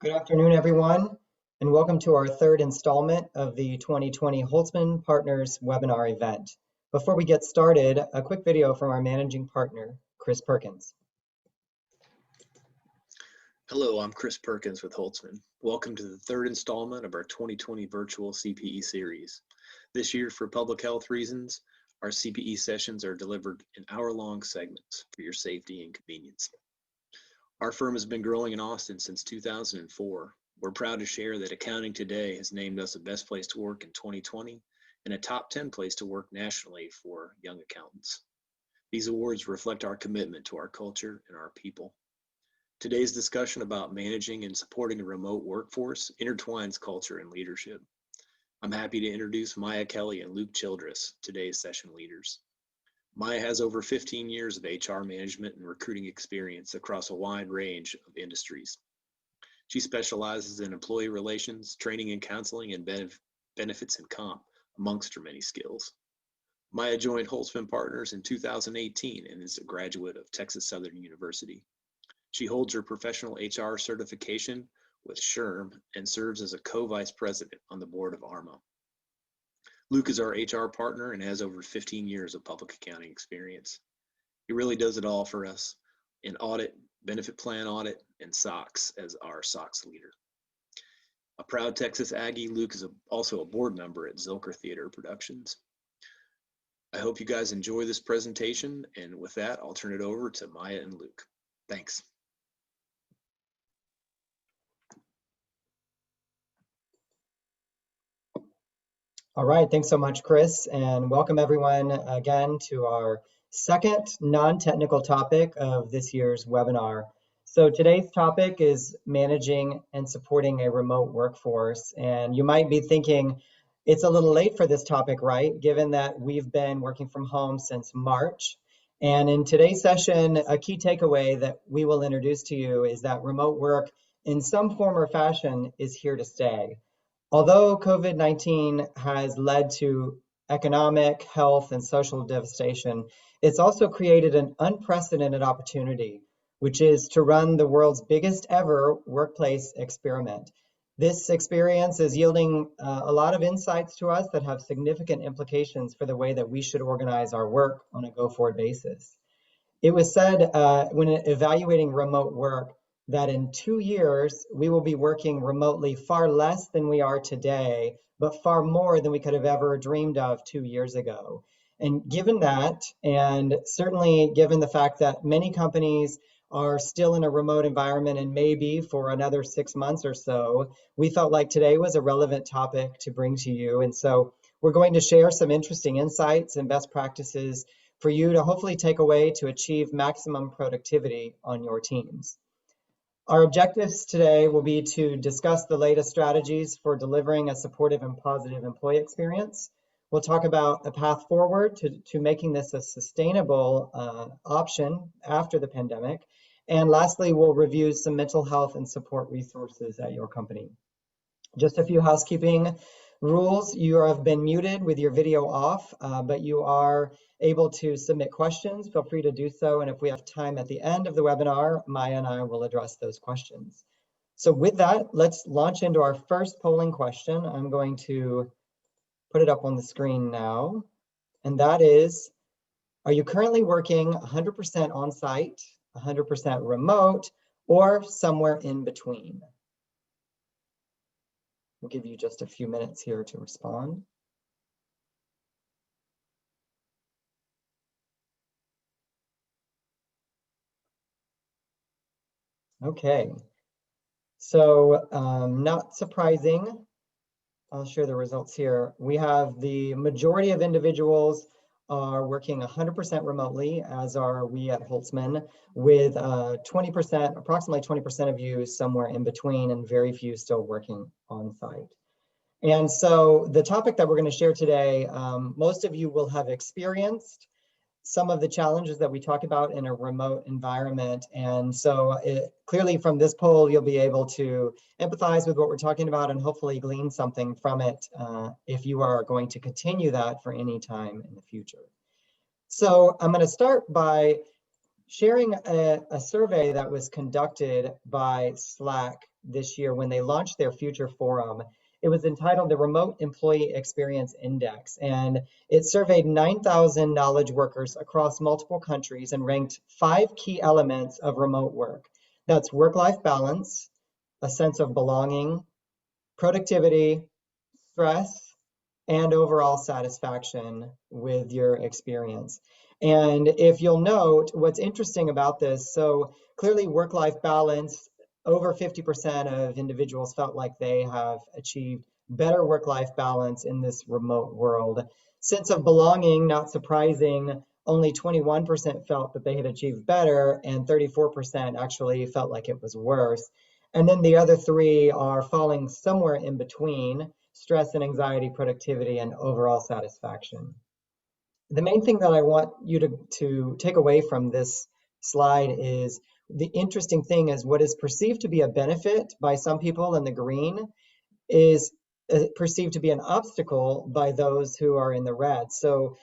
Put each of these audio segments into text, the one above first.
Good afternoon, everyone, and welcome to our third installment of the 2020 Holtzman Partners webinar event. Before we get started, a quick video from our managing partner, Chris Perkins. Hello, I'm Chris Perkins with Holtzman. Welcome to the third installment of our 2020 virtual CPE series. This year, for public health reasons, our CPE sessions are delivered in hour-long segments for your safety and convenience. Our firm has been growing in Austin since 2004. We're proud to share that Accounting Today has named us a best place to work in 2020 and a top 10 place to work nationally for young accountants. These awards reflect our commitment to our culture and our people. Today's discussion about managing and supporting a remote workforce intertwines culture and leadership. I'm happy to introduce Mya Kelly and Luke Childress, today's session leaders. Mya has over 15 years of HR management and recruiting experience across a wide range of industries. She specializes in employee relations, training and counseling, and benefits and comp, amongst her many skills. Mya joined Holtzman Partners in 2018 and is a graduate of Texas Southern University. She holds her professional HR certification with SHRM and serves as a co-vice president on the board of ARMA. Luke is our HR partner and has over 15 years of public accounting experience. He really does it all for us in audit, benefit plan audit, and SOX as our SOX leader. A proud Texas Aggie, Luke is also a board member at Zilker Theater Productions. I hope you guys enjoy this presentation, and with that, I'll turn it over to Mya and Luke. Thanks. All right, thanks so much, Chris, and welcome everyone again to our second non-technical topic of this year's webinar. So today's topic is managing and supporting a remote workforce. And you might be thinking, it's a little late for this topic, right? Given that we've been working from home since March. And in today's session, a key takeaway that we will introduce to you is that remote work in some form or fashion is here to stay. Although COVID-19 has led to economic, health, and social devastation, it's also created an unprecedented opportunity, which is to run the world's biggest ever workplace experiment. This experience is yielding a lot of insights to us that have significant implications for the way that we should organize our work on a go-forward basis. It was said when evaluating remote work that in 2 years, we will be working remotely far less than we are today, but far more than we could have ever dreamed of 2 years ago. And given that, and certainly given the fact that many companies are still in a remote environment and maybe for another 6 months or so, we felt like today was a relevant topic to bring to you. And so we're going to share some interesting insights and best practices for you to hopefully take away to achieve maximum productivity on your teams. Our objectives today will be to discuss the latest strategies for delivering a supportive and positive employee experience. We'll talk about a path forward to making this a sustainable option after the pandemic. And lastly, we'll review some mental health and support resources at your company. Just a few housekeeping rules. You have been muted with your video off, but you are able to submit questions. Feel free to do so. And if we have time at the end of the webinar, Mya and I will address those questions. So with that, let's launch into our first polling question. I'm going to put it up on the screen now. And that is, are you currently working 100% on-site, 100% remote, or somewhere in between? We'll give you just a few minutes here to respond. Okay, so not surprising, I'll share the results here. We have the majority of individuals are working 100% remotely, as are we at Holtzman, with approximately 20% of you somewhere in between, and very few still working on site. And so the topic that we're going to share today, most of you will have experienced some of the challenges that we talk about in a remote environment. And so clearly from this poll, you'll be able to empathize with what we're talking about and hopefully glean something from it if you are going to continue that for any time in the future. So I'm going to start by sharing a survey that was conducted by Slack this year when they launched their future forum. It was entitled the Remote Employee Experience Index, and it surveyed 9,000 knowledge workers across multiple countries and ranked 5 key elements of remote work. That's work-life balance, a sense of belonging, productivity, stress, and overall satisfaction with your experience. And if you'll note, what's interesting about this, so clearly work-life balance, over 50% of individuals felt like they have achieved better work-life balance in this remote world. Sense of belonging, not surprising, only 21% felt that they had achieved better, and 34% actually felt like it was worse. And then the other three are falling somewhere in between: stress and anxiety, productivity, and overall satisfaction. The main thing that I want you to take away from this slide is the interesting thing is what is perceived to be a benefit by some people in the green is perceived to be an obstacle by those who are in the red. So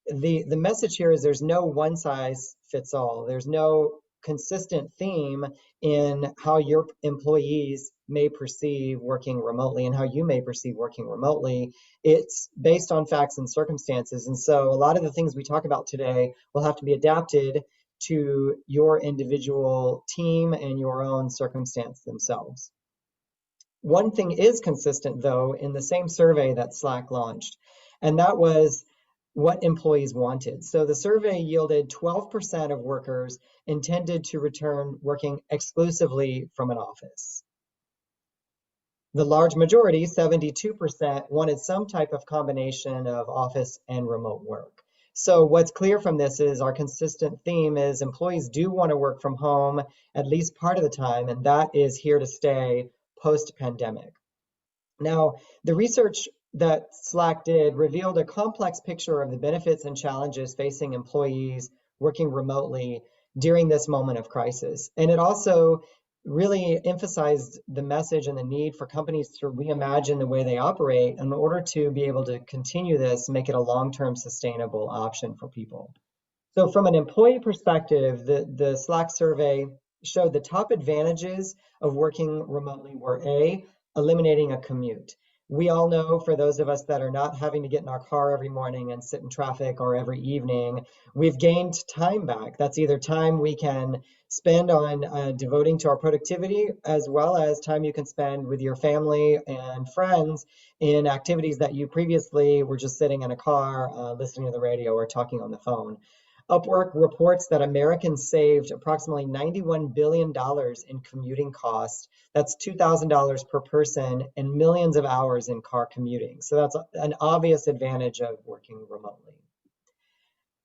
the message here is there's no one size fits all. There's no consistent theme in how your employees may perceive working remotely and how you may perceive working remotely. It's based on facts and circumstances. And so a lot of the things we talk about today will have to be adapted to your individual team and your own circumstance themselves. One thing is consistent, though, in the same survey that Slack launched, and that was what employees wanted. So the survey yielded 12% of workers intended to return working exclusively from an office. The large majority, 72%, wanted some type of combination of office and remote work. So what's clear from this is our consistent theme is employees do want to work from home at least part of the time, and that is here to stay post-pandemic. Now, the research that Slack did revealed a complex picture of the benefits and challenges facing employees working remotely during this moment of crisis. And it also really emphasized the message and the need for companies to reimagine the way they operate in order to be able to continue this, make it a long-term sustainable option for people. So from an employee perspective, the Slack survey showed the top advantages of working remotely were A, eliminating a commute. We all know, for those of us that are not having to get in our car every morning and sit in traffic or every evening, we've gained time back. That's either time we can spend on devoting to our productivity, as well as time you can spend with your family and friends in activities that you previously were just sitting in a car, listening to the radio or talking on the phone. Upwork reports that Americans saved approximately $91 billion in commuting costs. That's $2,000 per person and millions of hours in car commuting. So that's an obvious advantage of working remotely.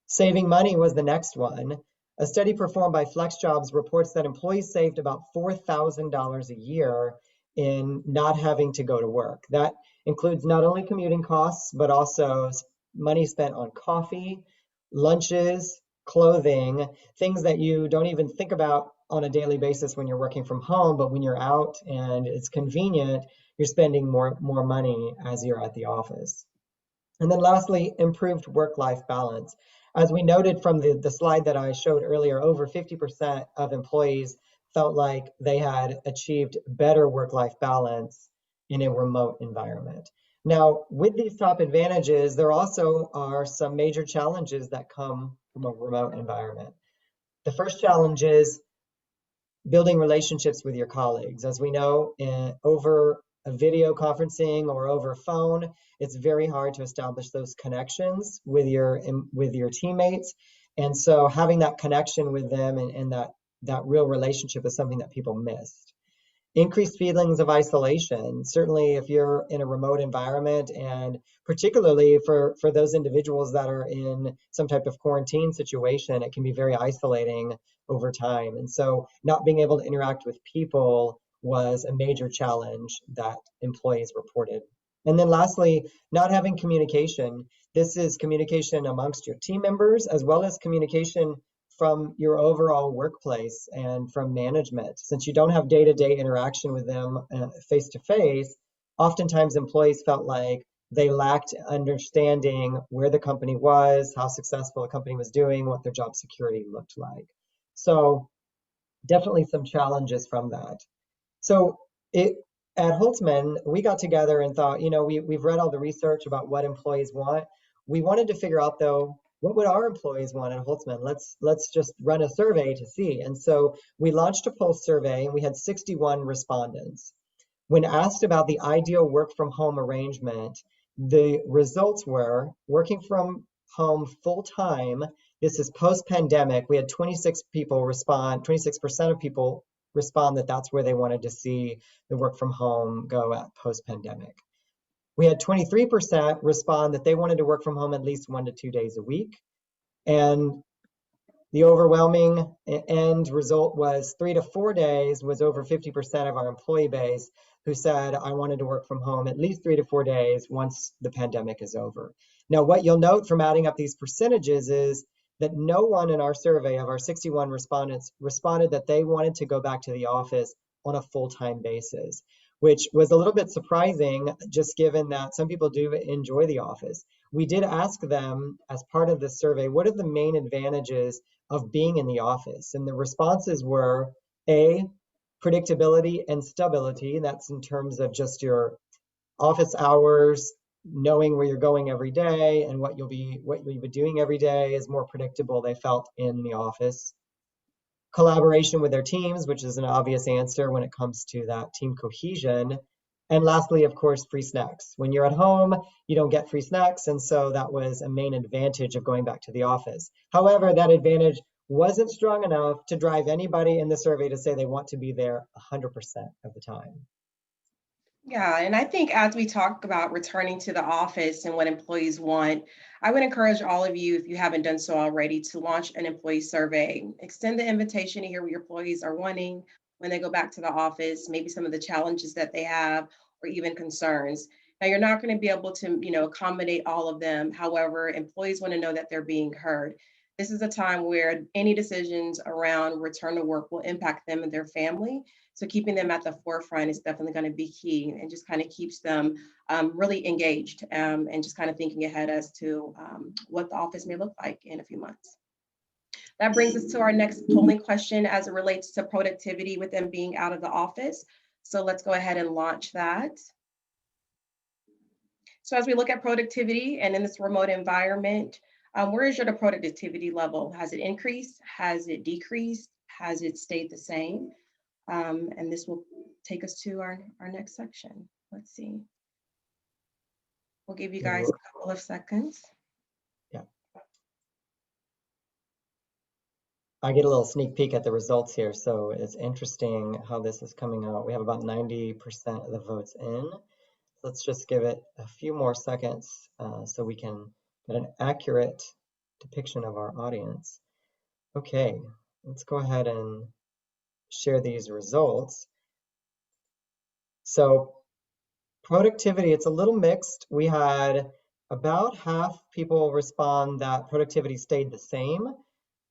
Saving money was the next one. A study performed by FlexJobs reports that employees saved about $4,000 a year in not having to go to work. That includes not only commuting costs, but also money spent on coffee, lunches, clothing, things that you don't even think about on a daily basis when you're working from home, but when you're out and it's convenient, you're spending more money as you're at the office. And then lastly, improved work-life balance. As we noted from the slide that I showed earlier, over 50% of employees felt like they had achieved better work-life balance in a remote environment. Now, with these top advantages, there also are some major challenges that come from a remote environment. The first challenge is building relationships with your colleagues. As we know, over a video conferencing or over phone, it's very hard to establish those connections with your teammates. And so having that connection with them and that real relationship is something that people missed. Increased feelings of isolation. Certainly if you're in a remote environment, and particularly for those individuals that are in some type of quarantine situation, it can be very isolating over time. And so not being able to interact with people was a major challenge that employees reported. And then lastly, not having communication. This is communication amongst your team members, as well as communication from your overall workplace and from management. Since you don't have day-to-day interaction with them face-to-face, oftentimes employees felt like they lacked understanding where the company was, how successful the company was doing, what their job security looked like. So definitely some challenges from that. So at Holtzman, we got together and thought, we've read all the research about what employees want. We wanted to figure out though, what would our employees want at Holtzman? Let's just run a survey to see. And so we launched a pulse survey and we had 61 respondents. When asked about the ideal work from home arrangement, the results were working from home full time. This is post pandemic. We had 26% of people respond that that's where they wanted to see the work from home go at post pandemic. We had 23% respond that they wanted to work from home at least 1 to 2 days a week. And the overwhelming end result was 3 to 4 days was over 50% of our employee base who said, I wanted to work from home at least 3 to 4 days once the pandemic is over. Now, what you'll note from adding up these percentages is that no one in our survey of our 61 respondents responded that they wanted to go back to the office on a full-time basis, which was a little bit surprising, just given that some people do enjoy the office. We did ask them as part of the survey, what are the main advantages of being in the office? And the responses were A, predictability and stability. That's in terms of just your office hours, knowing where you're going every day and what you'll be doing every day is more predictable, they felt, in the office. Collaboration with their teams, which is an obvious answer when it comes to that team cohesion. And lastly, of course, free snacks. When you're at home, you don't get free snacks, and so that was a main advantage of going back to the office. However, that advantage wasn't strong enough to drive anybody in the survey to say they want to be there 100% of the time. Yeah, and I think as we talk about returning to the office and what employees want, I would encourage all of you, if you haven't done so already, to launch an employee survey. Extend the invitation to hear what your employees are wanting when they go back to the office, maybe some of the challenges that they have, or even concerns. Now, you're not going to be able to, accommodate all of them. However, employees want to know that they're being heard. This is a time where any decisions around return to work will impact them and their family. So keeping them at the forefront is definitely going to be key, and just kind of keeps them really engaged and just kind of thinking ahead as to what the office may look like in a few months. That brings us to our next polling question as it relates to productivity with them being out of the office. So let's go ahead and launch that. So as we look at productivity and in this remote environment, where is your productivity level? Has it increased? Has it decreased? Has it stayed the same? And this will take us to our next section. Let's see. We'll give you guys a couple of seconds. Yeah. I get a little sneak peek at the results here, so it's interesting how this is coming out. We have about 90% of the votes in. Let's just give it a few more seconds so we can get an accurate depiction of our audience. Okay, let's go ahead and share these results. So productivity, it's a little mixed. We had about half people respond that productivity stayed the same.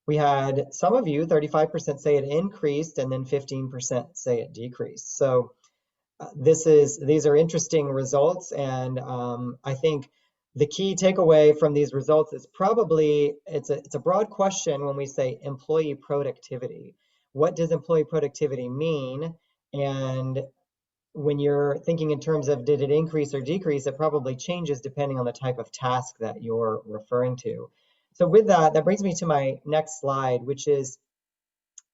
We had some of you, 35%, say it increased, and then 15% say it decreased. So these are interesting results, and I think the key takeaway from these results is probably it's a broad question when we say employee productivity. What does employee productivity mean? And when you're thinking in terms of did it increase or decrease, it probably changes depending on the type of task that you're referring to. So with that, that brings me to my next slide, which is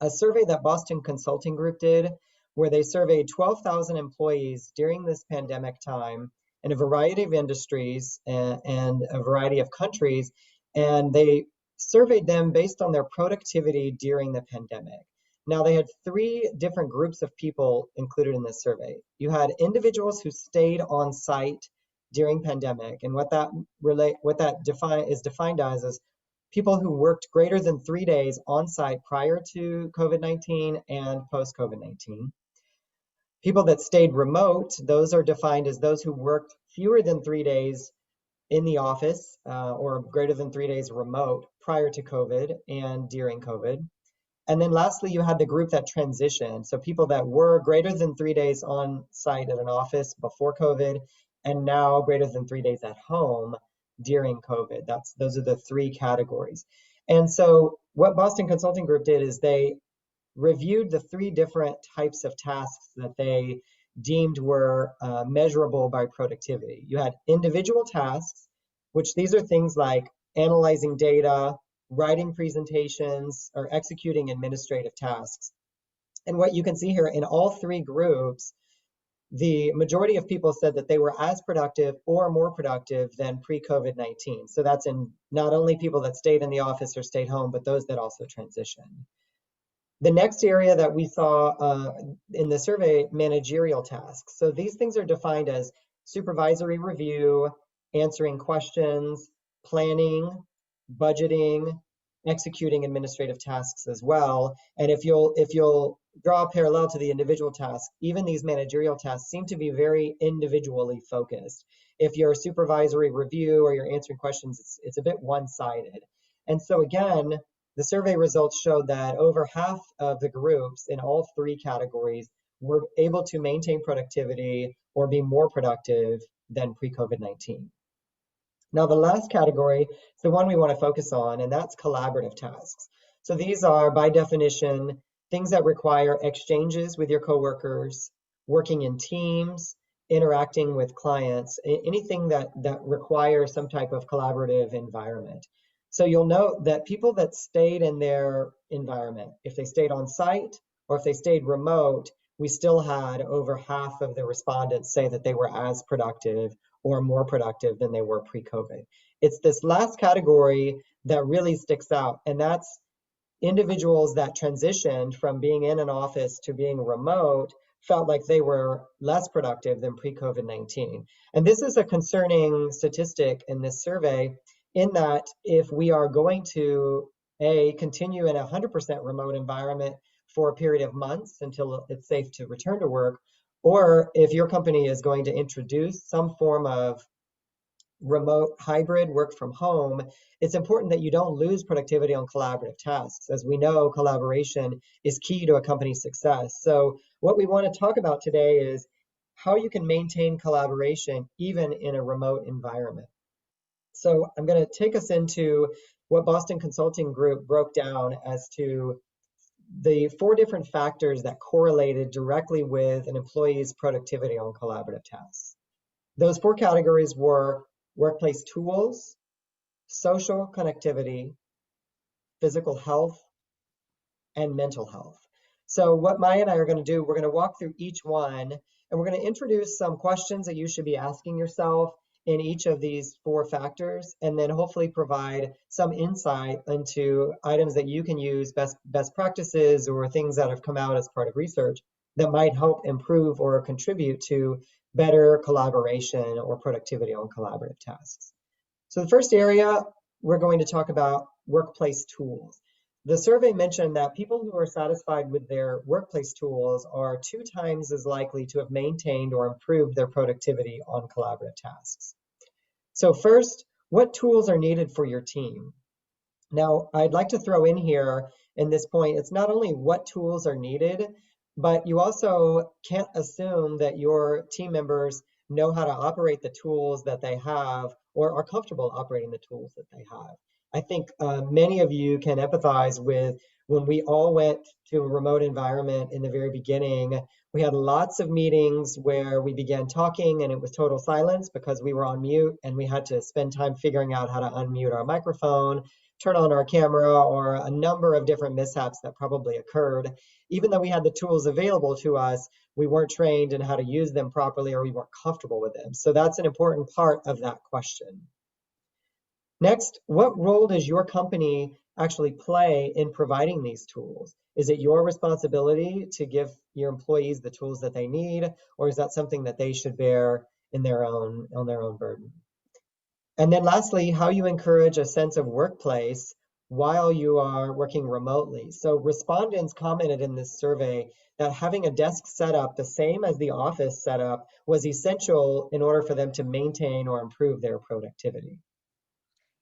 a survey that Boston Consulting Group did, where they surveyed 12,000 employees during this pandemic time in a variety of industries and a variety of countries, and they surveyed them based on their productivity during the pandemic. Now, they had 3 different groups of people included in this survey. You had individuals who stayed on site during pandemic, and what that is defined as is people who worked greater than 3 days on site prior to COVID-19 and post COVID-19. People that stayed remote, those are defined as those who worked fewer than 3 days in the office or greater than 3 days remote prior to COVID and during COVID. And then lastly, you had the group that transitioned. So people that were greater than 3 days on site at an office before COVID and now greater than 3 days at home during COVID. Those are the 3 categories. And so what Boston Consulting Group did is they reviewed the 3 different types of tasks that they deemed were measurable by productivity. You had individual tasks, which these are things like analyzing data, writing presentations, or executing administrative tasks. And what you can see here in all 3 groups, the majority of people said that they were as productive or more productive than pre-COVID-19. So that's in not only people that stayed in the office or stayed home, but those that also transitioned. The next area that we saw in the survey, managerial tasks. So these things are defined as supervisory review, answering questions, planning, budgeting, executing administrative tasks as well. And if you'll draw a parallel to the individual tasks, even these managerial tasks seem to be very individually focused. If you're a supervisory review or you're answering questions, it's a bit one-sided. And so again, the survey results showed that over half of the groups in all 3 categories were able to maintain productivity or be more productive than pre-COVID-19. Now, the last category is the one we want to focus on, and that's collaborative tasks. So these are, by definition, things that require exchanges with your coworkers, working in teams, interacting with clients, anything that requires some type of collaborative environment. So you'll note that people that stayed in their environment, if they stayed on site or if they stayed remote, we still had over half of the respondents say that they were as productive or more productive than they were pre-COVID. It's this last category that really sticks out, and that's individuals that transitioned from being in an office to being remote felt like they were less productive than pre-COVID-19. And this is a concerning statistic in this survey, in that if we are going to continue in a 100% remote environment for a period of months until it's safe to return to work, or if your company is going to introduce some form of remote hybrid work from home, it's important that you don't lose productivity on collaborative tasks. As we know, collaboration is key to a company's success. So what we want to talk about today is how you can maintain collaboration even in a remote environment. So I'm going to take us into what Boston Consulting Group broke down as to the 4 different factors that correlated directly with an employee's productivity on collaborative tasks. Those 4 categories were workplace tools, social connectivity, physical health, and mental health. So what Mya and I are going to do, we're going to walk through each one, and we're going to introduce some questions that you should be asking yourself in each of these 4 factors, and then hopefully provide some insight into items that you can use, best practices or things that have come out as part of research that might help improve or contribute to better collaboration or productivity on collaborative tasks. So the first area, we're going to talk about workplace tools. The survey mentioned that people who are satisfied with their workplace tools are 2 times as likely to have maintained or improved their productivity on collaborative tasks. So first, what tools are needed for your team? Now, I'd like to throw in here in this point, it's not only what tools are needed, but you also can't assume that your team members know how to operate the tools that they have or are comfortable operating the tools that they have. I think many of you can empathize with when we all went to a remote environment in the very beginning. We had lots of meetings where we began talking and it was total silence because we were on mute, and we had to spend time figuring out how to unmute our microphone, turn on our camera, or a number of different mishaps that probably occurred. Even though we had the tools available to us, we weren't trained in how to use them properly, or we weren't comfortable with them. So that's an important part of that question. Next, what role does your company actually play in providing these tools? Is it your responsibility to give your employees the tools that they need, or is that something that they should bear on their own burden? And then lastly, how you encourage a sense of workplace while you are working remotely. So respondents commented in this survey that having a desk setup the same as the office setup was essential in order for them to maintain or improve their productivity.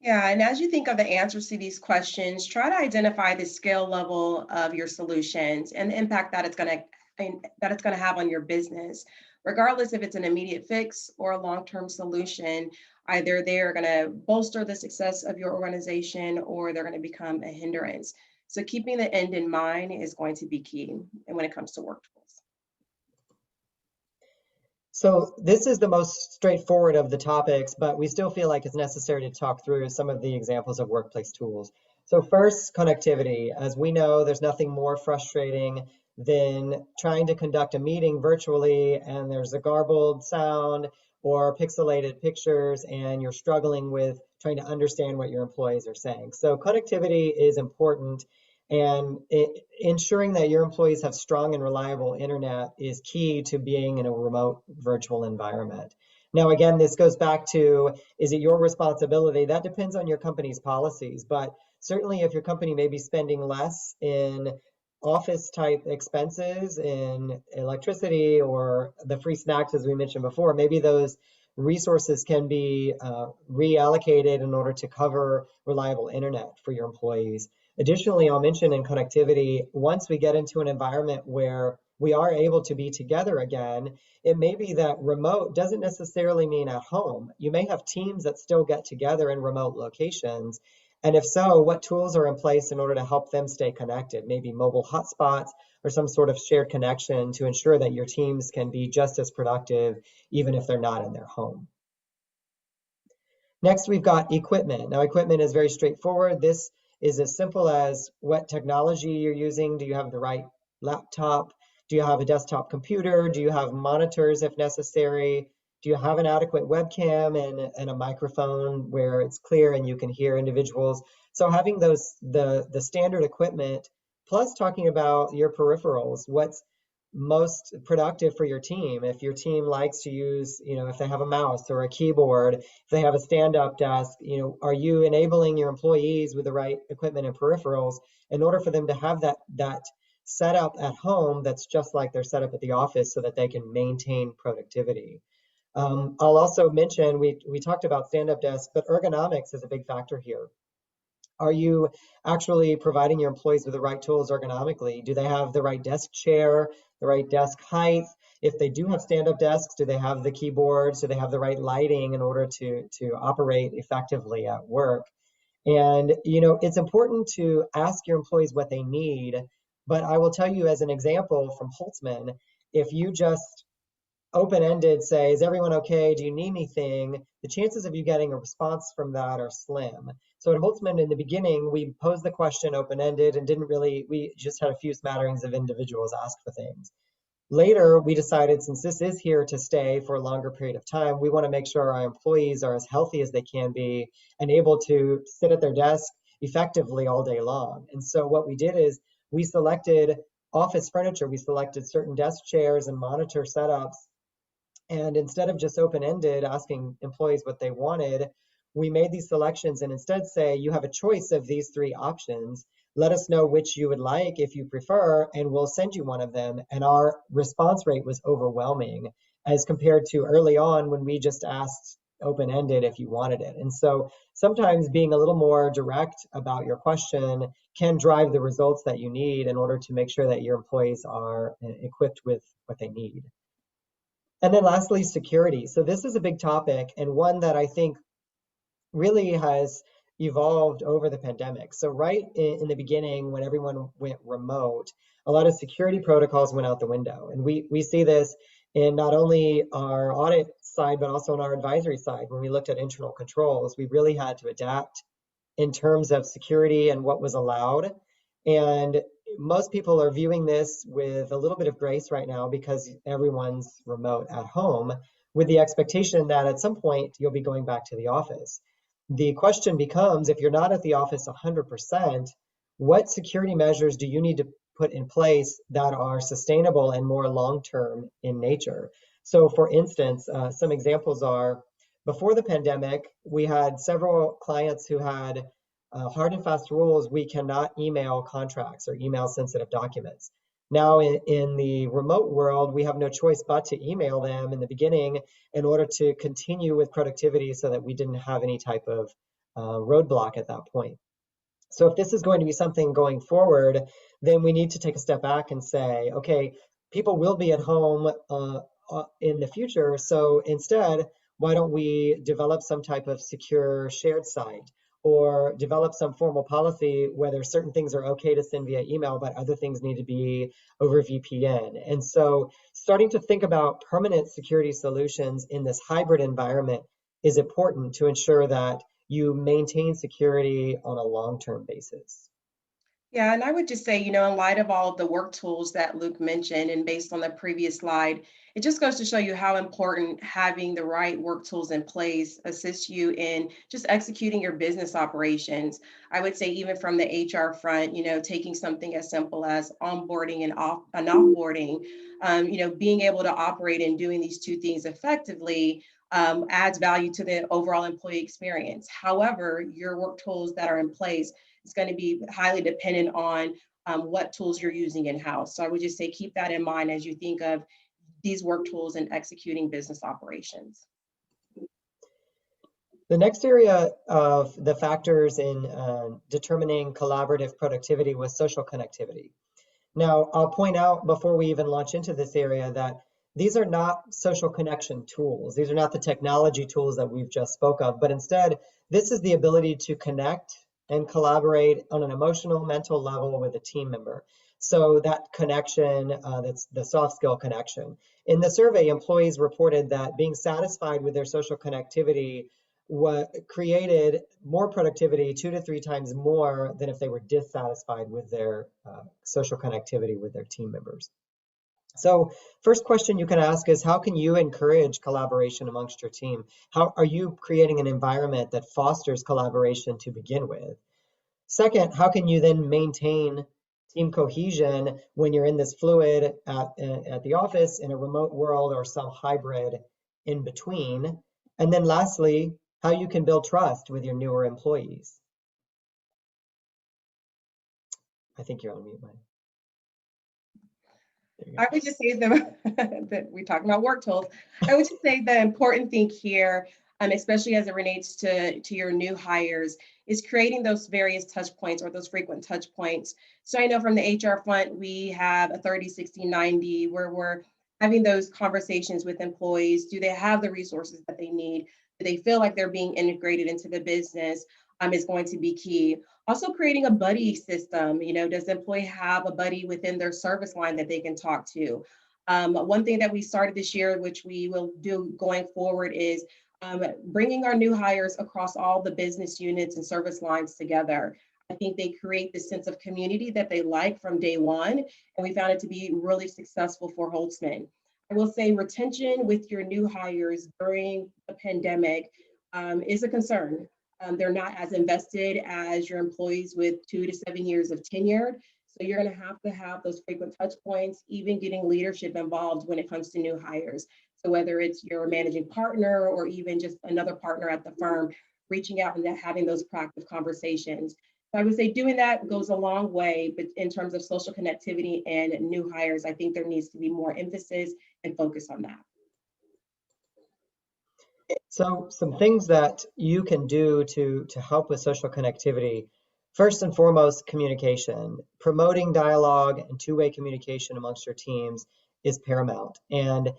Yeah, and as you think of the answers to these questions, try to identify the scale level of your solutions and the impact that it's going to have on your business. regardless if it's an immediate fix or a long-term solution. Either they're going to bolster the success of your organization or they're going to become a hindrance. So keeping the end in mind is going to be key and when it comes to work tools. So this is the most straightforward of the topics, but we still feel like it's necessary to talk through some of the examples of workplace tools. So first, connectivity. As we know, there's nothing more frustrating than trying to conduct a meeting virtually and there's a garbled sound or pixelated pictures and you're struggling with trying to understand what your employees are saying. So connectivity is important, and ensuring that your employees have strong and reliable internet is key to being in a remote virtual environment. Now, again, this goes back to, is it your responsibility? That depends on your company's policies, but certainly if your company may be spending less in office type expenses in electricity or the free snacks, as we mentioned before, maybe those resources can be reallocated in order to cover reliable internet for your employees. Additionally, I'll mention in connectivity, once we get into an environment where we are able to be together again, it may be that remote doesn't necessarily mean at home. You may have teams that still get together in remote locations. And if so, what tools are in place in order to help them stay connected? Maybe mobile hotspots or some sort of shared connection to ensure that your teams can be just as productive, even if they're not in their home. Next, we've got equipment. Now, equipment is very straightforward. This is as simple as what technology you're using. Do you have the right laptop? Do you have a desktop computer? Do you have monitors if necessary? Do you have an adequate webcam and a microphone where it's clear and you can hear individuals? So having the standard equipment, plus talking about your peripherals, what's most productive for your team. If your team likes to use, if they have a mouse or a keyboard, if they have a stand-up desk, are you enabling your employees with the right equipment and peripherals in order for them to have that setup at home that's just like their setup at the office so that they can maintain productivity? I'll also mention, we talked about stand-up desks, but ergonomics is a big factor here. Are you actually providing your employees with the right tools ergonomically? Do they have the right desk chair, the right desk height? If they do have stand-up desks, do they have the keyboards? Do they have the right lighting in order to operate effectively at work? And, it's important to ask your employees what they need. But I will tell you, as an example from Holtzman, if you just open-ended say, is everyone okay? Do you need anything? The chances of you getting a response from that are slim. So at Holtzman, in the beginning, we posed the question open-ended and we just had a few smatterings of individuals ask for things. Later, we decided, since this is here to stay for a longer period of time, we want to make sure our employees are as healthy as they can be and able to sit at their desk effectively all day long. And so what we did is we selected office furniture. We selected certain desk chairs and monitor setups. And instead of just open-ended asking employees what they wanted, we made these selections and instead say, you have a choice of these 3 options. Let us know which you would like if you prefer, and we'll send you one of them. And our response rate was overwhelming as compared to early on when we just asked open-ended if you wanted it. And so sometimes being a little more direct about your question can drive the results that you need in order to make sure that your employees are equipped with what they need. And then lastly, security. So this is a big topic and one that I think really has evolved over the pandemic. So right in the beginning, when everyone went remote, a lot of security protocols went out the window. And we see this in not only our audit side, but also on our advisory side. When we looked at internal controls, we really had to adapt in terms of security and what was allowed. And most people are viewing this with a little bit of grace right now because everyone's remote at home, with the expectation that at some point you'll be going back to the office. The question becomes, if you're not at the office 100%, what security measures do you need to put in place that are sustainable and more long-term in nature? So for instance, some examples are, before the pandemic, we had several clients who had hard and fast rules. We cannot email contracts or email sensitive documents. Now in the remote world, we have no choice but to email them in the beginning in order to continue with productivity so that we didn't have any type of roadblock at that point. So if this is going to be something going forward, then we need to take a step back and say, okay, people will be at home in the future. So instead, why don't we develop some type of secure shared site or develop some formal policy whether certain things are okay to send via email, but other things need to be over VPN. And so starting to think about permanent security solutions in this hybrid environment is important to ensure that you maintain security on a long-term basis. Yeah, and I would just say, you know, in light of all of the work tools that Luke mentioned, and based on the previous slide, it just goes to show you how important having the right work tools in place assists you in just executing your business operations. I would say even from the HR front, you know, taking something as simple as onboarding and offboarding, you know, being able to operate and doing these two things effectively adds value to the overall employee experience. However, your work tools that are in place, it's going to be highly dependent on what tools you're using in-house. So I would just say keep that in mind as you think of these work tools and executing business operations. The next area of the factors in determining collaborative productivity was social connectivity. Now, I'll point out before we even launch into this area that these are not social connection tools. These are not the technology tools that we've just spoke of, but instead, this is the ability to connect and collaborate on an emotional, mental level with a team member. So that connection, that's the soft skill connection. In the survey, employees reported that being satisfied with their social connectivity created more productivity 2 to 3 times more than if they were dissatisfied with their social connectivity with their team members. So first question you can ask is, how can you encourage collaboration amongst your team? How are you creating an environment that fosters collaboration to begin with? Second, how can you then maintain team cohesion when you're in this fluid at the office, in a remote world, or some hybrid in between? And then lastly, how you can build trust with your newer employees. I think you're on mute, Mike. I would just say that we're talking about work tools. I would just say the important thing here, especially as it relates to your new hires, is creating those various touch points or those frequent touch points. So I know from the HR front, we have a 30, 60, 90 where we're having those conversations with employees. Do they have the resources that they need? Do they feel like they're being integrated into the business? Is going to be key. Also creating a buddy system, you know, does the employee have a buddy within their service line that they can talk to? One thing that we started this year, which we will do going forward, is bringing our new hires across all the business units and service lines together. I think they create this sense of community that they like from day one, and we found it to be really successful for Holtzman. I will say retention with your new hires during the pandemic is a concern. They're not as invested as your employees with 2 to 7 years of tenure. So you're going to have those frequent touch points, even getting leadership involved when it comes to new hires. So whether it's your managing partner or even just another partner at the firm, reaching out and having those proactive conversations. So I would say doing that goes a long way, but in terms of social connectivity and new hires, I think there needs to be more emphasis and focus on that. So some things that you can do to help with social connectivity. First and foremost, communication. Promoting dialogue and two-way communication amongst your teams is paramount. And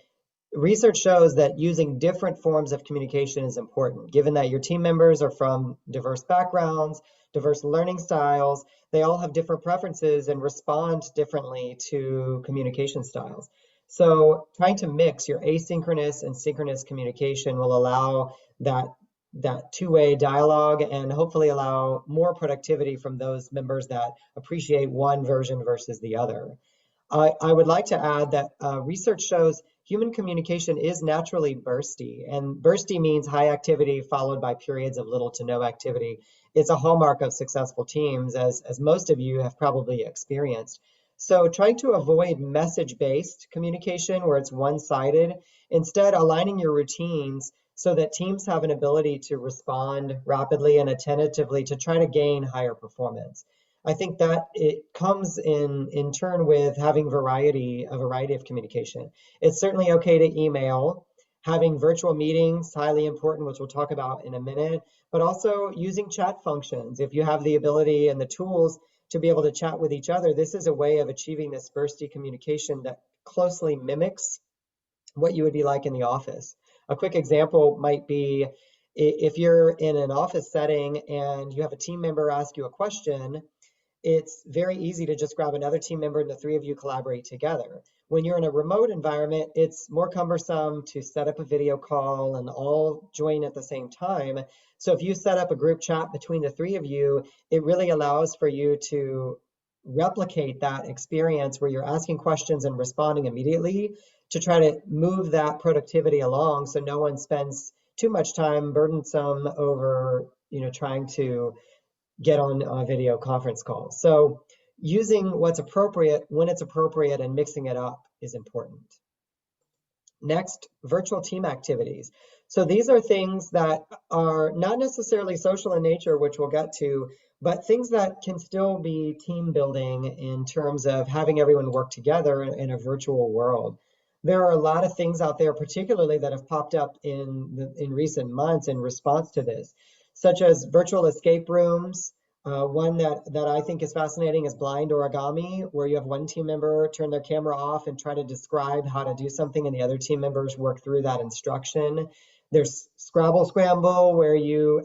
research shows that using different forms of communication is important, given that your team members are from diverse backgrounds, diverse learning styles. They all have different preferences and respond differently to communication styles. So trying to mix your asynchronous and synchronous communication will allow that two-way dialogue and hopefully allow more productivity from those members that appreciate one version versus the other. I would like to add that research shows human communication is naturally bursty, and bursty means high activity followed by periods of little to no activity. It's a hallmark of successful teams, as most of you have probably experienced. So trying to avoid message-based communication where it's one-sided, instead aligning your routines so that teams have an ability to respond rapidly and attentively to try to gain higher performance. I think that it comes in turn with having a variety of communication. It's certainly okay to email. Having virtual meetings, highly important, which we'll talk about in a minute, but also using chat functions. If you have the ability and the tools to be able to chat with each other, this is a way of achieving this bursty communication that closely mimics what you would be like in the office. A quick example might be if you're in an office setting and you have a team member ask you a question, it's very easy to just grab another team member and the three of you collaborate together. When you're in a remote environment, it's more cumbersome to set up a video call and all join at the same time. So if you set up a group chat between the three of you, it really allows for you to replicate that experience where you're asking questions and responding immediately to try to move that productivity along so no one spends too much time burdensome over, trying to get on a video conference call. So using what's appropriate when it's appropriate and mixing it up is important. Next, virtual team activities. So these are things that are not necessarily social in nature, which we'll get to, but things that can still be team building in terms of having everyone work together in a virtual world. There are a lot of things out there, particularly that have popped up in recent months in response to this, such as virtual escape rooms. One that I think is fascinating is blind origami, where you have one team member turn their camera off and try to describe how to do something, and the other team members work through that instruction. There's Scrabble Scramble, where you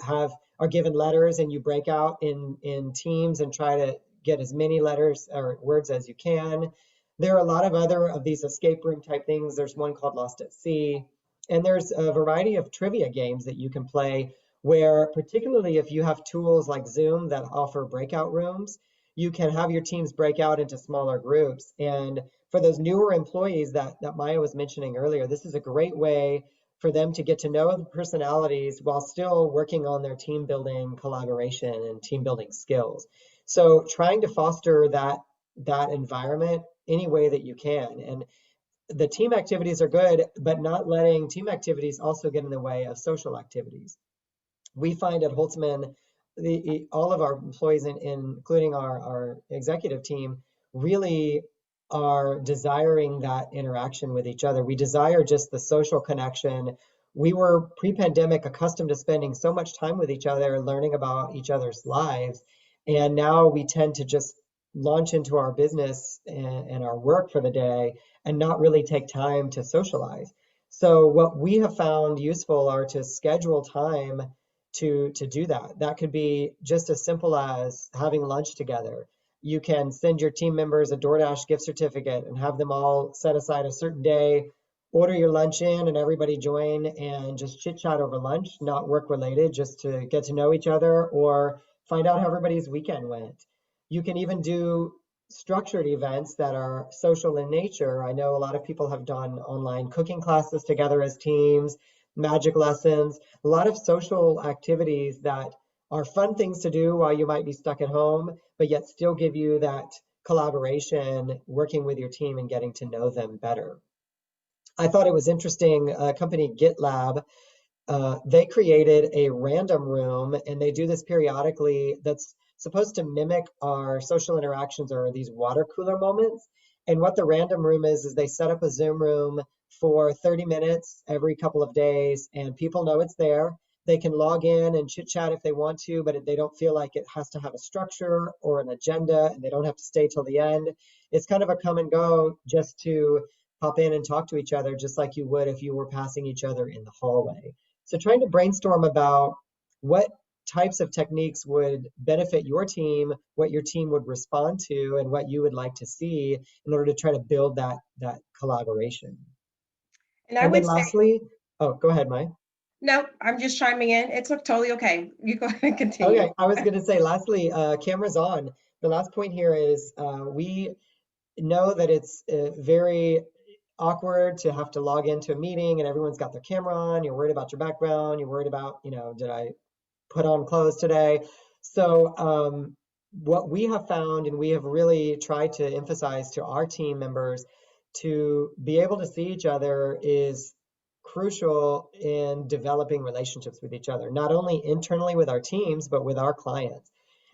are given letters and you break out in teams and try to get as many letters or words as you can. There are a lot of other of these escape room type things. There's one called Lost at Sea, and there's a variety of trivia games that you can play where, particularly if you have tools like Zoom that offer breakout rooms, you can have your teams break out into smaller groups. And for those newer employees that Mya was mentioning earlier, this is a great way for them to get to know the personalities while still working on their team building collaboration and team building skills. So trying to foster that environment any way that you can. And the team activities are good, but not letting team activities also get in the way of social activities. We find at Holtzman, all of our employees, including our executive team, really are desiring that interaction with each other. We desire just the social connection. We were pre-pandemic accustomed to spending so much time with each other, learning about each other's lives. And now we tend to just launch into our business and our work for the day and not really take time to socialize. So what we have found useful are to schedule time to do that. That could be just as simple as having lunch together. You can send your team members a DoorDash gift certificate and have them all set aside a certain day, order your lunch in and everybody join and just chit chat over lunch, not work related, just to get to know each other or find out how everybody's weekend went. You can even do structured events that are social in nature. I know a lot of people have done online cooking classes together as teams, magic lessons, a lot of social activities that are fun things to do while you might be stuck at home, but yet still give you that collaboration, working with your team and getting to know them better. I thought it was interesting, a company GitLab, they created a random room, and they do this periodically, that's supposed to mimic our social interactions or these water cooler moments. And what the random room is they set up a Zoom room for 30 minutes every couple of days, and people know it's there. They can log in and chit chat if they want to, but they don't feel like it has to have a structure or an agenda, and they don't have to stay till the end. It's kind of a come and go just to pop in and talk to each other, just like you would if you were passing each other in the hallway. So trying to brainstorm about what types of techniques would benefit your team, what your team would respond to, and what you would like to see in order to try to build that collaboration. And I And then would say, lastly, oh, go ahead, Maya. no, I'm just chiming in. It's totally okay. You go ahead and continue. Okay, I was going to say, lastly, cameras on. The last point here is we know that it's very awkward to have to log into a meeting and everyone's got their camera on. You're worried about your background. You're worried about, did I put on clothes today? So what we have found, and we have really tried to emphasize to our team members, to be able to see each other is crucial in developing relationships with each other, not only internally with our teams, but with our clients.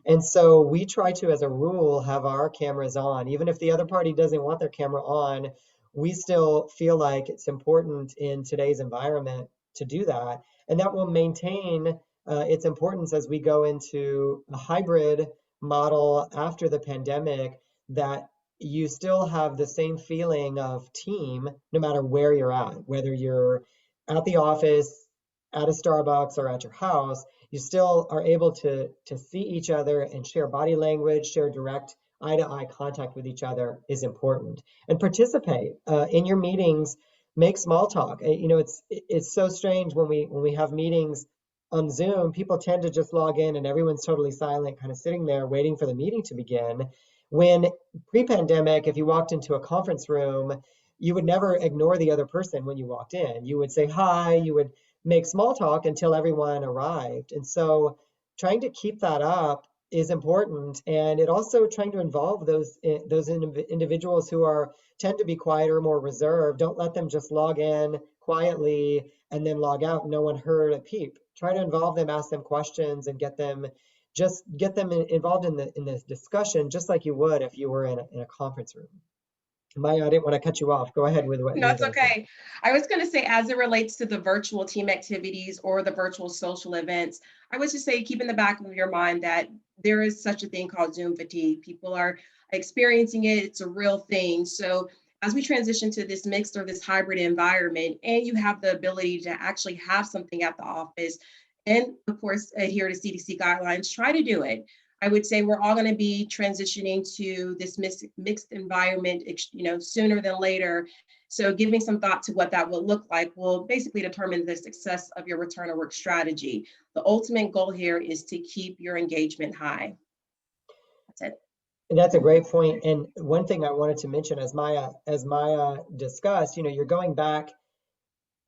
And so we try to, as a rule, have our cameras on. Even if the other party doesn't want their camera on, we still feel like it's important in today's environment to do that. And that will maintain its importance as we go into a hybrid model after the pandemic that you still have the same feeling of team no matter where you're at, whether you're at the office, at a Starbucks, or at your house. You still are able to see each other and share body language, share direct eye-to-eye contact with each other is important. And participate in your meetings. Make small talk. You know, it's so strange when we have meetings on Zoom. People tend to just log in and everyone's totally silent, kind of sitting there waiting for the meeting to begin. When pre-pandemic, if you walked into a conference room, you would never ignore the other person when you walked in. You would say hi, you would make small talk until everyone arrived. And so trying to keep that up is important. And it also trying to involve those individuals who are tend to be quieter, more reserved. Don't let them just log in quietly and then log out. No one heard a peep. Try to involve them, ask them questions, and get them involved in the discussion, just like you would if you were in a conference room. Maya, I didn't want to cut you off. Go ahead with what you No, were it's going to say. okay. I was going to say, as it relates to the virtual team activities or the virtual social events, I would just say keep in the back of your mind that there is such a thing called Zoom fatigue. People are experiencing it. It's a real thing. So as we transition to this mixed or this hybrid environment, and you have the ability to actually have something at the office, and of course, adhere to CDC guidelines, try to do it. I would say we're all going to be transitioning to this mixed environment, sooner than later. So giving some thought to what that will look like will basically determine the success of your return to work strategy. The ultimate goal here is to keep your engagement high. That's it. And that's a great point. And one thing I wanted to mention, as Maya discussed, you know, you're going back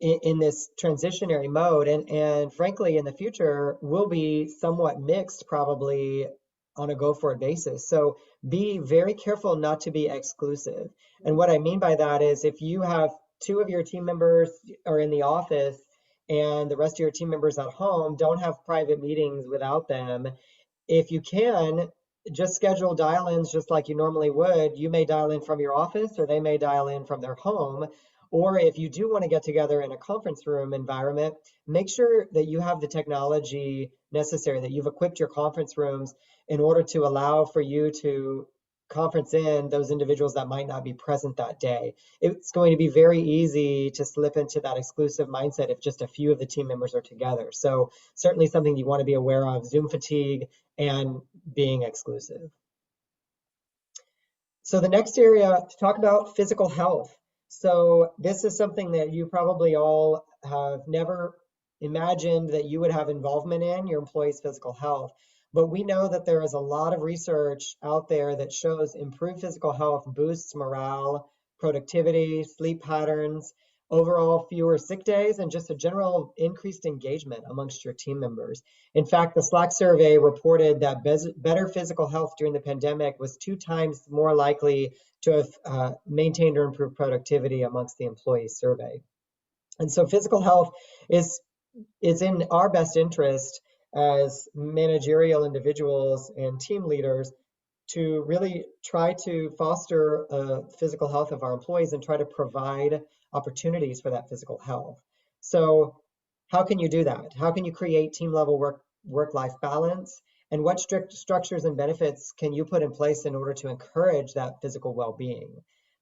in this transitionary mode, and frankly, in the future, will be somewhat mixed, probably on a go-forward basis. So be very careful not to be exclusive. And what I mean by that is, if you have two of your team members are in the office and the rest of your team members at home, don't have private meetings without them. If you can, just schedule dial-ins just like you normally would. You may dial in from your office, or they may dial in from their home. Or if you do want to get together in a conference room environment, make sure that you have the technology necessary, that you've equipped your conference rooms in order to allow for you to conference in those individuals that might not be present that day. It's going to be very easy to slip into that exclusive mindset if just a few of the team members are together. So certainly something you want to be aware of: Zoom fatigue and being exclusive. So the next area, to talk about physical health. So this is something that you probably all have never imagined that you would have involvement in, your employees' physical health. But we know that there is a lot of research out there that shows improved physical health boosts morale, productivity, sleep patterns, overall fewer sick days, and just a general increased engagement amongst your team members. In fact, the Slack survey reported that better physical health during the pandemic was 2 times more likely to have maintained or improved productivity amongst the employees surveyed. And so physical health is in our best interest as managerial individuals and team leaders to really try to foster physical health of our employees and try to provide opportunities for that physical health. So how can you do that? How can you create team level work-life balance? And what strict structures and benefits can you put in place in order to encourage that physical well-being?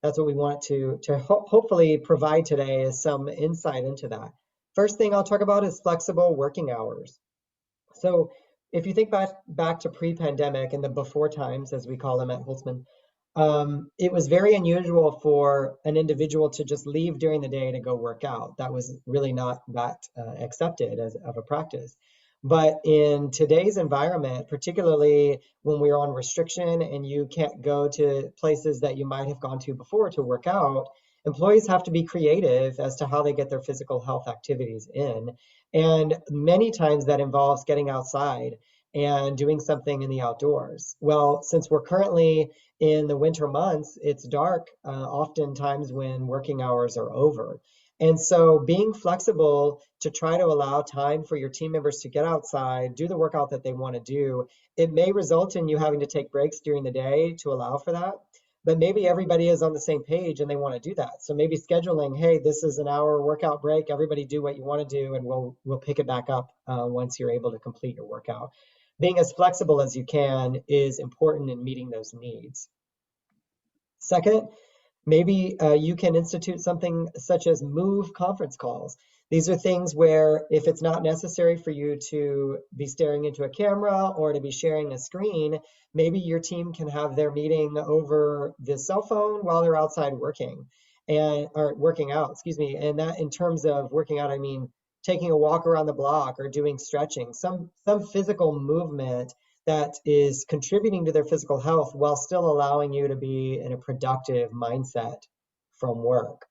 That's what we want to hopefully provide today, is some insight into that. First thing I'll talk about is flexible working hours. So if you think back to pre-pandemic and the before times, as we call them at Holtzman, it was very unusual for an individual to just leave during the day to go work out. That was really not that accepted as of a practice. But in today's environment, particularly when we're on restriction and you can't go to places that you might have gone to before to work out, employees have to be creative as to how they get their physical health activities in. And many times that involves getting outside and doing something in the outdoors. Well, since we're currently in the winter months, it's dark oftentimes when working hours are over. And so being flexible to try to allow time for your team members to get outside, do the workout that they want to do, it may result in you having to take breaks during the day to allow for that. But maybe everybody is on the same page and they want to do that. So maybe scheduling, hey, this is an hour workout break, everybody do what you want to do, and we'll pick it back up once you're able to complete your workout. Being as flexible as you can is important in meeting those needs. Second, maybe you can institute something such as move conference calls. These are things where if it's not necessary for you to be staring into a camera or to be sharing a screen, maybe your team can have their meeting over the cell phone while they're outside working or working out, excuse me. And that in terms of working out, I mean taking a walk around the block or doing stretching, some physical movement that is contributing to their physical health while still allowing you to be in a productive mindset from work.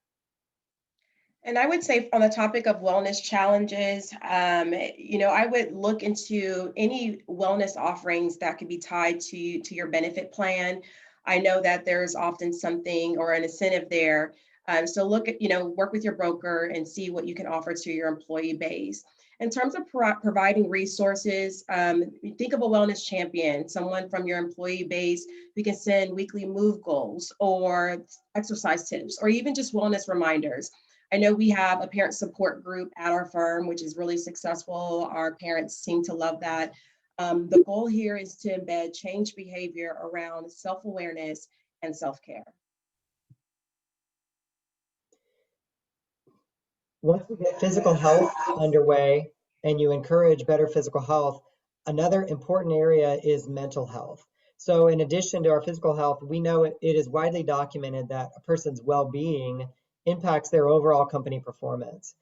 And I would say on the topic of wellness challenges, I would look into any wellness offerings that could be tied to your benefit plan. I know that there's often something or an incentive there. So look at, work with your broker and see what you can offer to your employee base. In terms of providing resources, think of a wellness champion, someone from your employee base who can send weekly move goals or exercise tips, or even just wellness reminders. I know we have a parent support group at our firm, which is really successful. Our parents seem to love that. The goal here is to embed change behavior around self-awareness and self-care. Once you get physical health underway and you encourage better physical health, another important area is mental health. So in addition to our physical health, we know it is widely documented that a person's well-being impacts their overall company performance.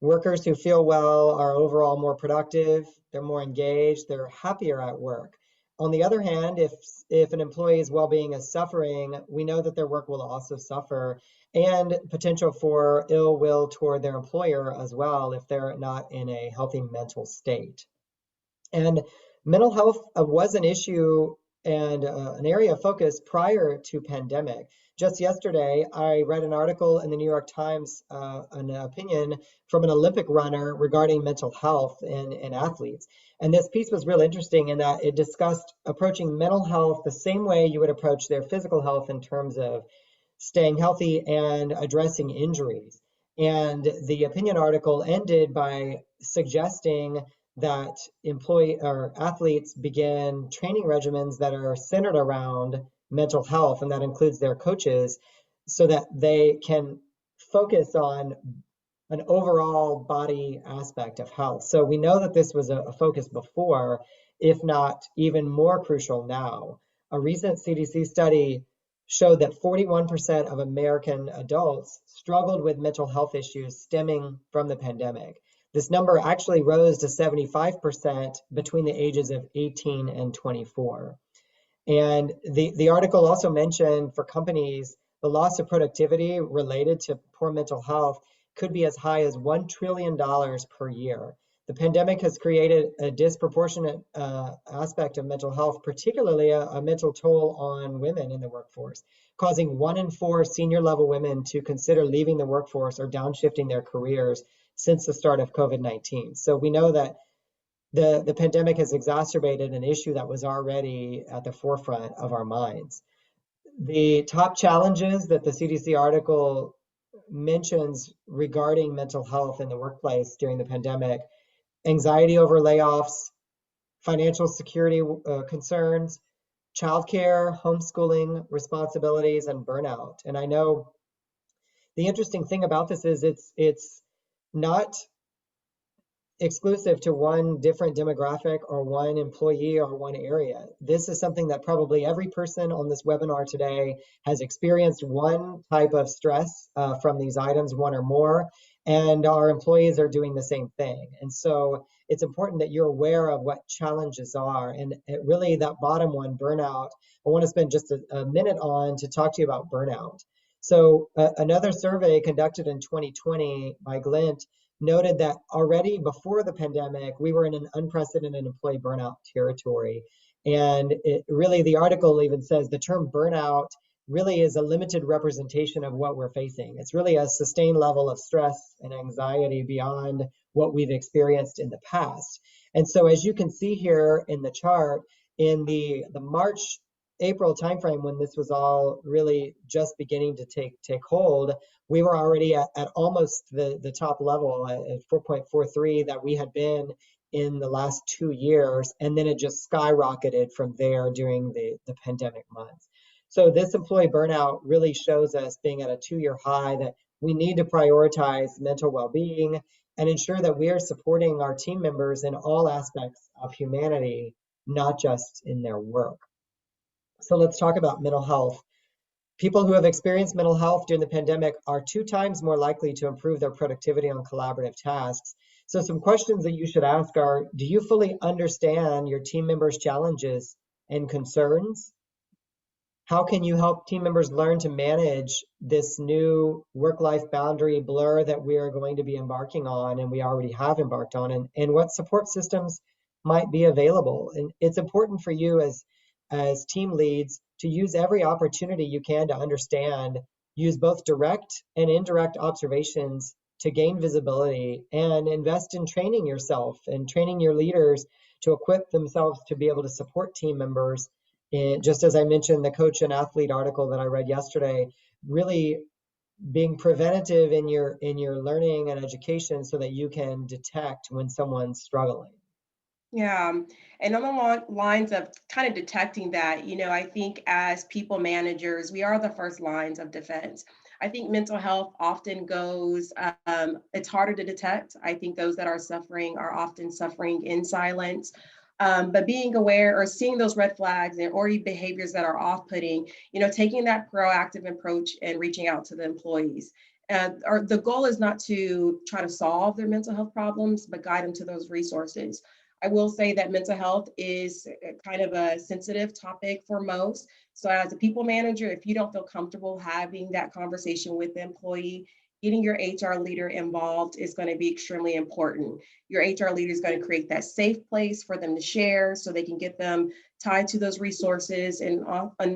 Workers who feel well are overall more productive, they're more engaged, they're happier at work. On the other hand, if an employee's well-being is suffering, we know that their work will also suffer, and potential for ill will toward their employer as well if they're not in a healthy mental state. And mental health was an issue and an area of focus prior to pandemic. Just yesterday, I read an article in the New York Times, an opinion from an Olympic runner regarding mental health in athletes. And this piece was real interesting in that it discussed approaching mental health the same way you would approach their physical health in terms of staying healthy and addressing injuries. And the opinion article ended by suggesting that employee or athletes begin training regimens that are centered around mental health, and that includes their coaches, so that they can focus on an overall body aspect of health. So we know that this was a focus before, if not even more crucial now. A recent CDC study showed that 41% of American adults struggled with mental health issues stemming from the pandemic. This number actually rose to 75% between the ages of 18 and 24. And the article also mentioned for companies, the loss of productivity related to poor mental health could be as high as $1 trillion per year. The pandemic has created a disproportionate aspect of mental health, particularly a mental toll on women in the workforce, causing 1 in 4 senior level women to consider leaving the workforce or downshifting their careers since the start of COVID-19. So we know that the pandemic has exacerbated an issue that was already at the forefront of our minds. The top challenges that the CDC article mentions regarding mental health in the workplace during the pandemic: anxiety over layoffs, financial security concerns, childcare, homeschooling responsibilities, and burnout. And I know the interesting thing about this is it's not exclusive to one different demographic or one employee or one area. This is something that probably every person on this webinar today has experienced one type of stress from these items, one or more, and our employees are doing the same thing. And so it's important that you're aware of what challenges are. And really that bottom one, burnout, I want to spend just a minute on to talk to you about burnout. So another survey conducted in 2020 by Glint noted that already before the pandemic, we were in an unprecedented employee burnout territory. And the article even says the term burnout really is a limited representation of what we're facing. It's really a sustained level of stress and anxiety beyond what we've experienced in the past. And so as you can see here in the chart, in the March, April timeframe, when this was all really just beginning to take hold, we were already at almost the top level at 4.43 that we had been in the last 2 years. And then it just skyrocketed from there during the pandemic months. So this employee burnout really shows us, being at a 2-year high, that we need to prioritize mental well-being and ensure that we are supporting our team members in all aspects of humanity, not just in their work. So let's talk about mental health. People who have experienced mental health during the pandemic are 2 times more likely to improve their productivity on collaborative tasks. So some questions that you should ask are, do you fully understand your team members' challenges and concerns? How can you help team members learn to manage this new work-life boundary blur that we are going to be embarking on, and we already have embarked on, and what support systems might be available? And it's important for you as team leads to use every opportunity you can to understand, use both direct and indirect observations to gain visibility, and invest in training yourself and training your leaders to equip themselves to be able to support team members. And just as I mentioned, the coach and athlete article that I read yesterday, really being preventative in your learning and education so that you can detect when someone's struggling. Yeah. And on the lines of kind of detecting that, I think as people managers, we are the first lines of defense. I think mental health often goes, it's harder to detect. I think those that are suffering are often suffering in silence. But being aware or seeing those red flags or behaviors that are off-putting, taking that proactive approach and reaching out to the employees. Or the goal is not to try to solve their mental health problems, but guide them to those resources. I will say that mental health is kind of a sensitive topic for most. So as a people manager, if you don't feel comfortable having that conversation with the employee, getting your HR leader involved is going to be extremely important. Your HR leader is going to create that safe place for them to share so they can get them tied to those resources and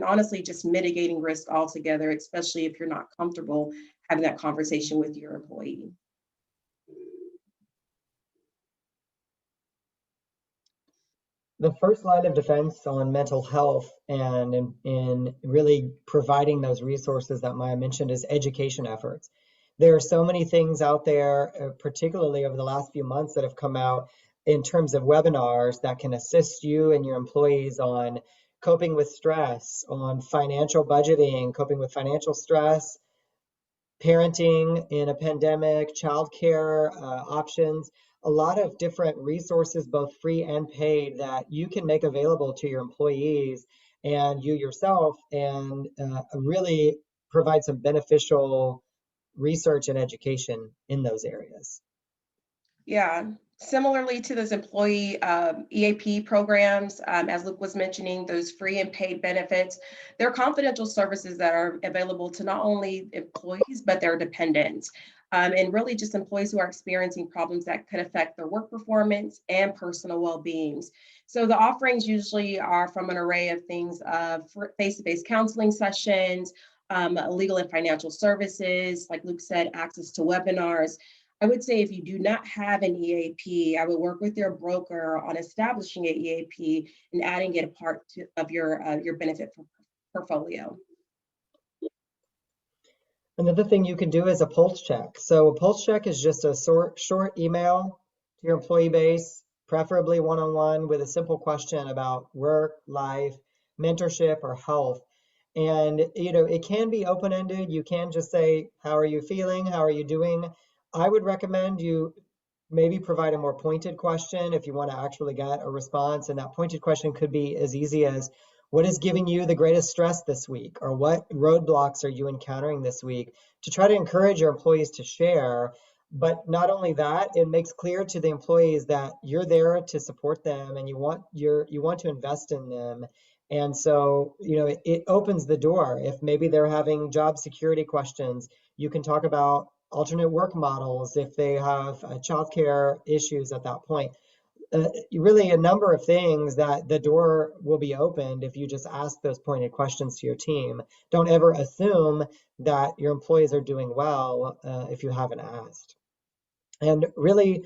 honestly just mitigating risk altogether, especially if you're not comfortable having that conversation with your employee. The first line of defense on mental health and in really providing those resources that Maya mentioned is education efforts. There are so many things out there, particularly over the last few months, that have come out in terms of webinars that can assist you and your employees on coping with stress, on financial budgeting, coping with financial stress, parenting in a pandemic, childcare options, a lot of different resources, both free and paid, that you can make available to your employees and you yourself, and really provide some beneficial research and education in those areas. Yeah, similarly to those employee EAP programs, as Luke was mentioning, those free and paid benefits, they're confidential services that are available to not only employees, but their dependents. And really just employees who are experiencing problems that could affect their work performance and personal well-beings. So the offerings usually are from an array of things of face-to-face counseling sessions, legal and financial services, like Luke said, access to webinars. I would say if you do not have an EAP, I would work with your broker on establishing an EAP and adding it a part of your benefit portfolio. Another thing you can do is a pulse check. So a pulse check is just a short email to your employee base, preferably one-on-one, with a simple question about work, life, mentorship, or health. And it can be open-ended. You can just say, how are you feeling? How are you doing? I would recommend you maybe provide a more pointed question if you want to actually get a response. And that pointed question could be as easy as, what is giving you the greatest stress this week? Or what roadblocks are you encountering this week? To try to encourage your employees to share. But not only that, it makes clear to the employees that you're there to support them and you want to invest in them. And so, it opens the door. If maybe they're having job security questions, you can talk about alternate work models if they have childcare issues at that point. Really a number of things that the door will be opened if you just ask those pointed questions to your team. Don't ever assume that your employees are doing well if you haven't asked. And really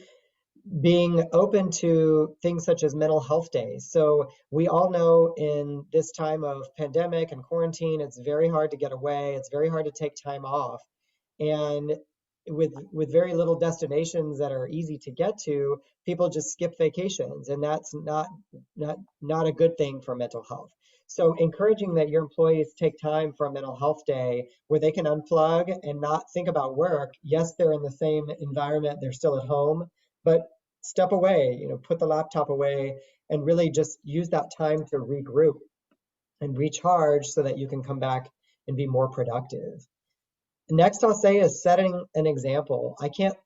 being open to things such as mental health days. So we all know in this time of pandemic and quarantine, it's very hard to get away. It's very hard to take time off. And with very little destinations that are easy to get to, people just skip vacations, and that's not a good thing for mental health. So encouraging that your employees take time for a mental health day where they can unplug and not think about work. Yes, they're in the same environment, they're still at home, but step away, put the laptop away and really just use that time to regroup and recharge so that you can come back and be more productive. Next, I'll say is setting an example. I can't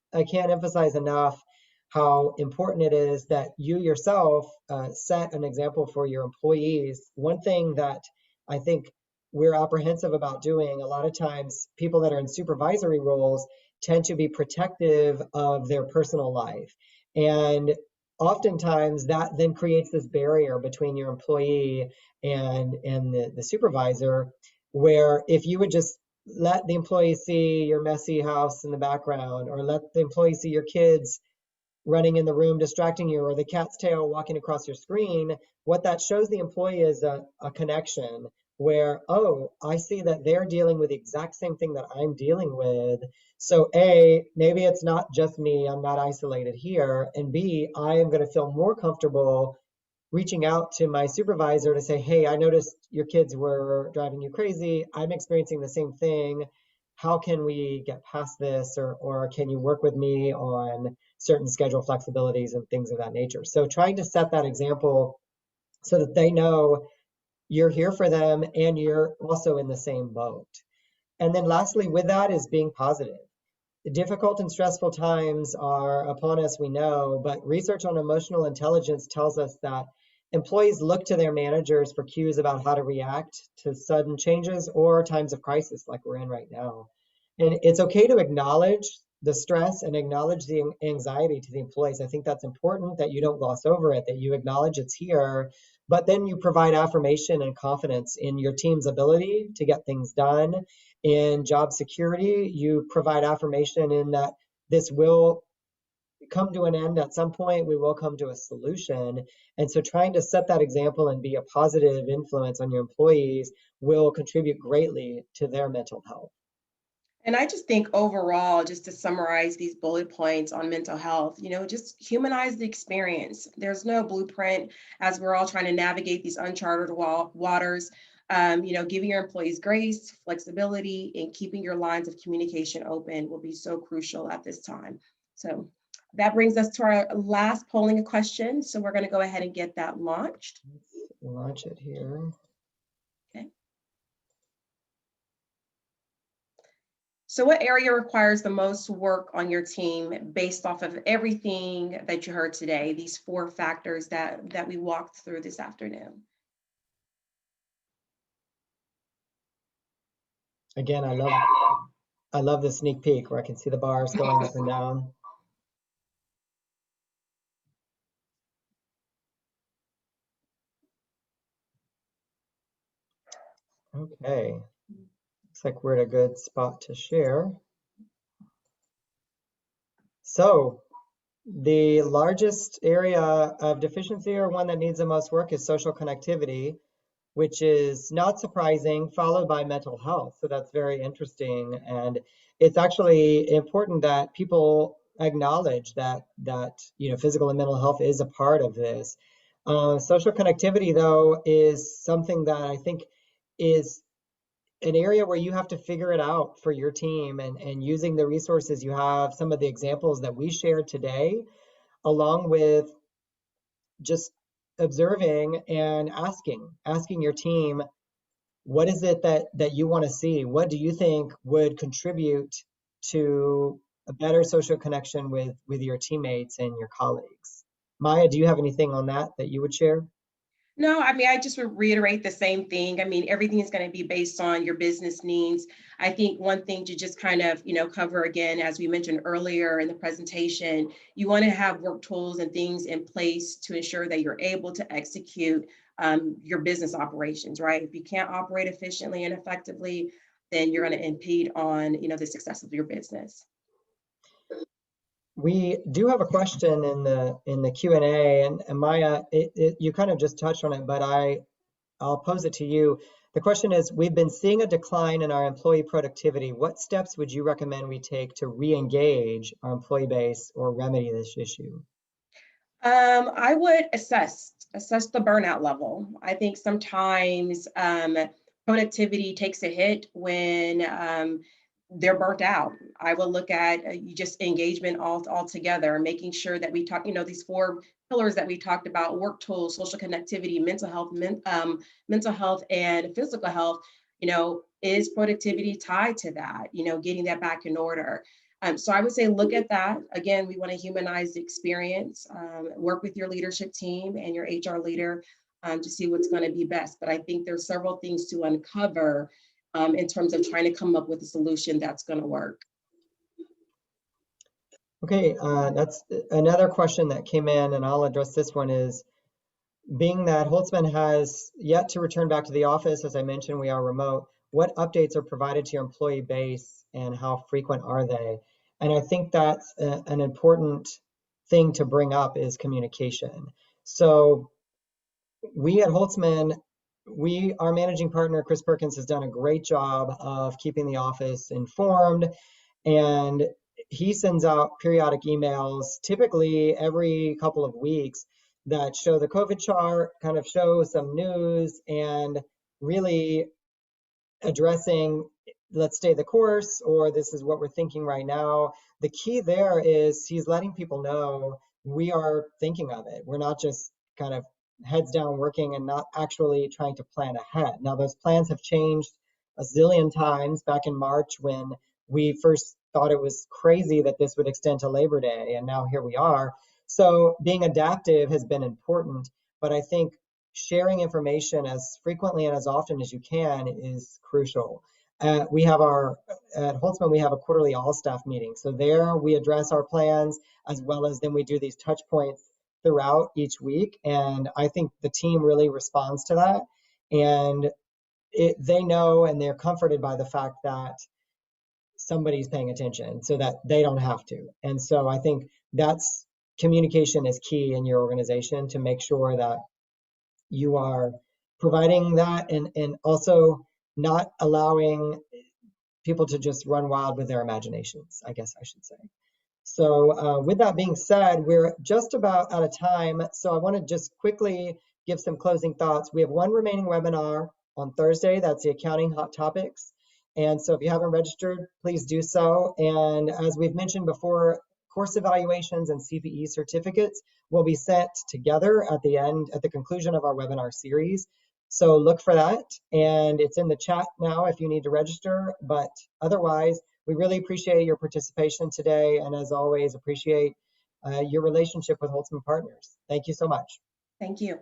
emphasize enough how important it is that you yourself set an example for your employees. One thing that I think we're apprehensive about doing, a lot of times people that are in supervisory roles tend to be protective of their personal life. And oftentimes that then creates this barrier between your employee and the supervisor, where if you would just let the employees see your messy house in the background, or let the employees see your kids running in the room distracting you, or the cat's tail walking across your screen, what that shows the employee is a connection where, oh, I see that they're dealing with the exact same thing that I'm dealing with. So A, maybe it's not just me, I'm not isolated here. And B, I am going to feel more comfortable reaching out to my supervisor to say, hey, I noticed your kids were driving you crazy. I'm experiencing the same thing. How can we get past this? Or can you work with me on certain schedule flexibilities and things of that nature? So trying to set that example so that they know you're here for them and you're also in the same boat. And then lastly, with that is being positive. Difficult and stressful times are upon us, we know, but research on emotional intelligence tells us that employees look to their managers for cues about how to react to sudden changes or times of crisis like we're in right now. And it's okay to acknowledge the stress and acknowledge the anxiety to the employees. I think that's important that you don't gloss over it, that you acknowledge it's here, but then you provide affirmation and confidence in your team's ability to get things done. In job security, you provide affirmation in that this will come to an end at some point, we will come to a solution. And so trying to set that example and be a positive influence on your employees will contribute greatly to their mental health. And I just think overall, just to summarize these bullet points on mental health, just humanize the experience. There's no blueprint as we're all trying to navigate these uncharted waters. Giving your employees grace, flexibility, and keeping your lines of communication open will be so crucial at this time. So that brings us to our last polling question. So we're going to go ahead and get that launched. Let's launch it here. Okay. So what area requires the most work on your team based off of everything that you heard today, these 4 factors that we walked through this afternoon? Again, I love the sneak peek where I can see the bars going up and down. Okay, looks like we're at a good spot to share. So the largest area of deficiency, or one that needs the most work, is social connectivity, which is not surprising, followed by mental health. So that's very interesting. And it's actually important that people acknowledge that physical and mental health is a part of this. Social connectivity, though, is something that I think is an area where you have to figure it out for your team, and using the resources you have, some of the examples that we shared today, along with just observing and asking your team, what is it that you want to see? What do you think would contribute to a better social connection with your teammates and your colleagues? Maya, do you have anything on that you would share? No, I just would reiterate the same thing. Everything is going to be based on your business needs. I think one thing to just kind of, cover again, as we mentioned earlier in the presentation, you want to have work tools and things in place to ensure that you're able to execute your business operations, right? If you can't operate efficiently and effectively, then you're going to impede on, the success of your business. We do have a question in the Q&A, and Maya, you kind of just touched on it, but I'll pose it to you. the question is, we've been seeing a decline in our employee productivity. What steps would you recommend we take to re-engage our employee base or remedy this issue? I would assess the burnout level. I think sometimes productivity takes a hit when they're burnt out. I will look at just engagement altogether, making sure that we talk, these 4 pillars that we talked about: work tools, social connectivity, mental health, and physical health. Is productivity tied to that? Getting that back in order. So I would say look at that. Again, we want to humanize the experience, work with your leadership team and your HR leader to see what's going to be best. But I think there's several things to uncover in terms of trying to come up with a solution that's going to work. Okay, that's another question that came in, and I'll address this one is, being that Holtzman has yet to return back to the office, as I mentioned, we are remote, what updates are provided to your employee base and how frequent are they? And I think that's an important thing to bring up is communication. So we at Holtzman, our managing partner, Chris Perkins, has done a great job of keeping the office informed, and he sends out periodic emails, typically every couple of weeks, that show the COVID chart, kind of show some news, and really addressing, let's stay the course, or this is what we're thinking right now. The key there is he's letting people know we are thinking of it. We're not just kind of heads down working and not actually trying to plan ahead. Now, those plans have changed a zillion times. Back in March, when we first thought it was crazy that this would extend to Labor Day, and now here we are. So being adaptive has been important, but I think sharing information as frequently and as often as you can is crucial. At Holtzman, we have a quarterly all staff meeting. So there we address our plans, as well as then we do these touch points throughout each week. And I think the team really responds to that. And they know, and they're comforted by the fact that somebody's paying attention so that they don't have to. And so I think that's communication is key in your organization to make sure that you are providing that and also not allowing people to just run wild with their imaginations, I guess I should say. So with that being said, we're just about out of time. So I want to just quickly give some closing thoughts. We have one remaining webinar on Thursday. That's the Accounting Hot Topics. And so if you haven't registered, please do so. And as we've mentioned before, course evaluations and CPE certificates will be sent together at the conclusion of our webinar series. So look for that, and it's in the chat now if you need to register. But otherwise, we really appreciate your participation today, and as always, appreciate your relationship with Holtzman Partners. Thank you so much. Thank you.